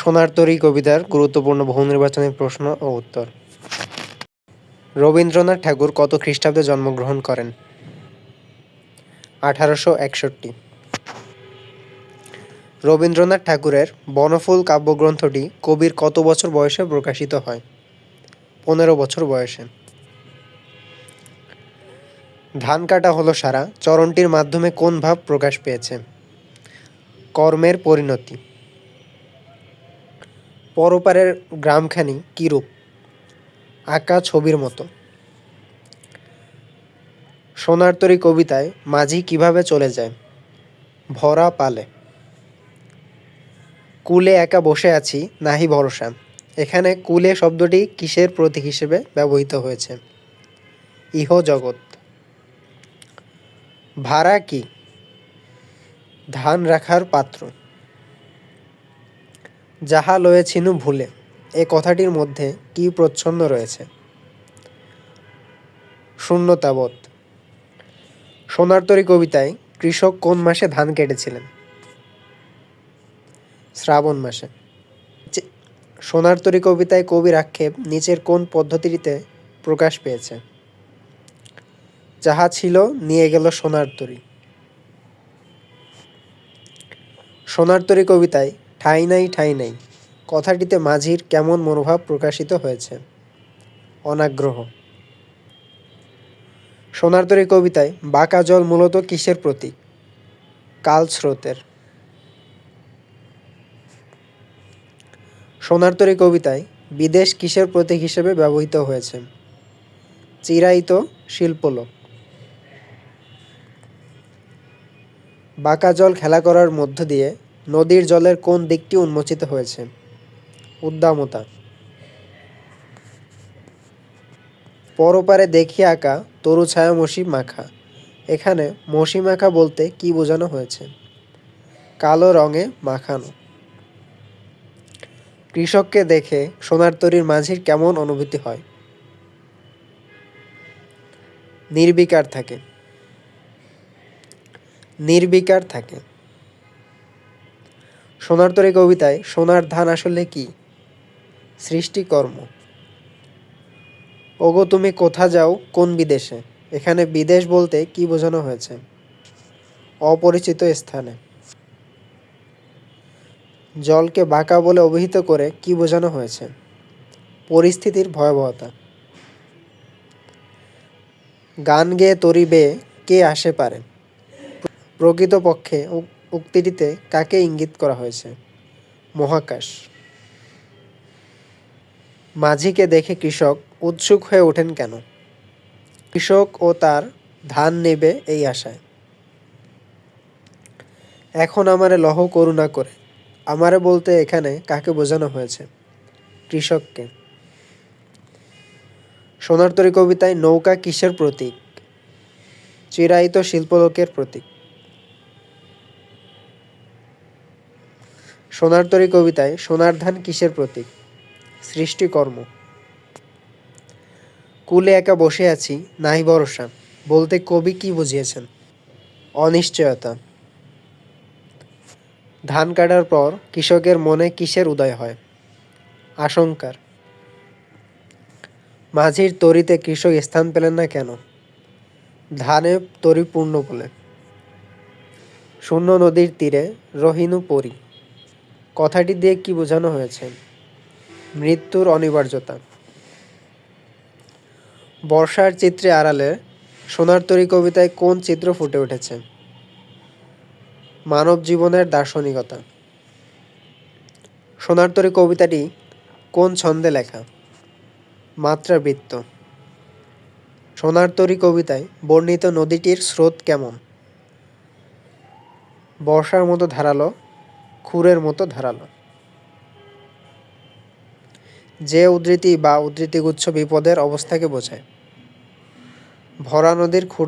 সোনার তরী কবিতার গুরুত্বপূর্ণ বহুনির্বাচনী প্রশ্ন ও উত্তর। রবীন্দ্রনাথ ঠাকুর কত খ্রিস্টাব্দে জন্মগ্রহণ করেন? 1861। রবীন্দ্রনাথ ঠাকুরের বনফুল কাব্যগ্রন্থটি কবির কত বছর বয়সে প্রকাশিত হয়? 15 বছর বয়সে। ধান কাটা হলো সারা চরণটির মাধ্যমে কোন ভাব প্রকাশ পেয়েছে? কর্মের পরিণতি। পরপারের গ্রামখানি কিরূপ? আঁকা ছবির মতো। সোনার তরী কবিতায় মাঝি কিভাবে চলে যায়? ভরা পালে। কূলে একা বসে আছি নাহি ভরসা, এখানে কূলে শব্দটি কিসের প্রতীক হিসেবে ব্যবহৃত হয়েছে? ইহ জগৎ। ভাড়া কি? ধান রাখার পাত্র। যাহা লয়েছিনু ভুলে, এ কথাটির মধ্যে কি প্রচ্ছন্ন রয়েছে? শূন্যতাবোধ। সোনার তরী কবিতায় কৃষক কোন মাসে ধান কেটেছিলেন? শ্রাবণ মাসে। সোনার তরী কবিতায় কবির আক্ষেপ নিচের কোন পদ্ধতিতে প্রকাশ পেয়েছে? যাহা ছিল নিয়ে গেল সোনার তরী। সোনার তরী কবিতায় ঠাঁই নাই ঠাঁই নাই কথাটিতে মাঝির কেমন মনোভাব প্রকাশিত হয়েছে? অনাগ্রহ। সোনার তরী কবিতায় বাঁকা জল মূলত কিসের প্রতীক? কালস্রোতের। সোনার তরী কবিতায় বিদেশ কিসের প্রতীক হিসেবে ব্যবহৃত হয়েছে? চিরায়িত শিল্পলোক। বাঁকা জল খেলা করার মধ্য দিয়ে নদীর জলের কোন দিকটি উন্মোচিত হয়েছে? উদ্দামতা। পরপারে দেখি আঁকা তরু ছায়া মসি মাখা, এখানে মসি মাখা বলতে কি বোঝানো হয়েছে? কালো রঙে মাখানো। কৃষককে দেখে সোনার তরীর মাঝির কেমন অনুভূতি হয়? নির্বিকার থাকে। নির্বিকার থাকে। সোনার তরী কবিতায় সোনার ধান আসলে কি? সৃষ্টিকর্ম। ওগো তুমি কোথা যাও কোন বিদেশে, এখানে বিদেশ বলতে কি বোঝানো হয়েছে? অপরিচিত স্থানে। জলকে বাঁকা বলে অভিহিত করে কি বোঝানো হয়েছে? পরিস্থিতির ভয়াবহতা। গান গেয়ে তরী বেয়ে কে আসে পারে? প্রকৃতপক্ষে উক্তিটিতে কাকে ইঙ্গিত করা হয়েছে? মহাকাশ। মাঝিকে দেখে কৃষক উৎসুক হয়ে ওঠেন কেন? কৃষক ও তার ধান নেবে এই আশায়। এখন আমারে লহ করুণা করে, আমারে বলতে এখানে কাকে বোঝানো হয়েছে? কৃষককে। সোনার তরী কবিতায় নৌকা কিসের প্রতীক? চিরায়িত শিল্পলোকের প্রতীক। সোনার তরী কবিতায় সোনার ধান কিসের প্রতীক? সৃষ্টিকর্ম। কূলে একা বসে আছি নাহি ভরসা বলতে কবি কি বুঝিয়েছেন? অনিশ্চয়তা। ধান কাটার পর কৃষকের মনে কিসের উদয় হয়? আশঙ্কার। মাঝির তরীতে কৃষক স্থান পেলেন না কেন? ধানে তরী পূর্ণ বলে। শূন্য নদীর তীরে রহিনু পরী কথাটি দিয়ে কি বোঝানো হয়েছে? মৃত্যুর অনিবার্যতা। বর্ষার চিত্রে আড়ালে সোনার তরী কবিতায় কোন চিত্র ফুটে উঠেছে? মানব জীবনের দার্শনিকতা। সোনার তরী কবিতাটি কোন ছন্দে লেখা? মাত্রাবৃত্ত। সোনার তরী কবিতায় বর্ণিত নদীটির স্রোত কেমন? বর্ষার মতো ধারালো, খুরের মতো ধারালো। যে উদ্ধৃতি বা উদ্ধৃতিগুচ্ছ বিপদের অবস্থাকে বোঝায়? ভরা নদীর খুর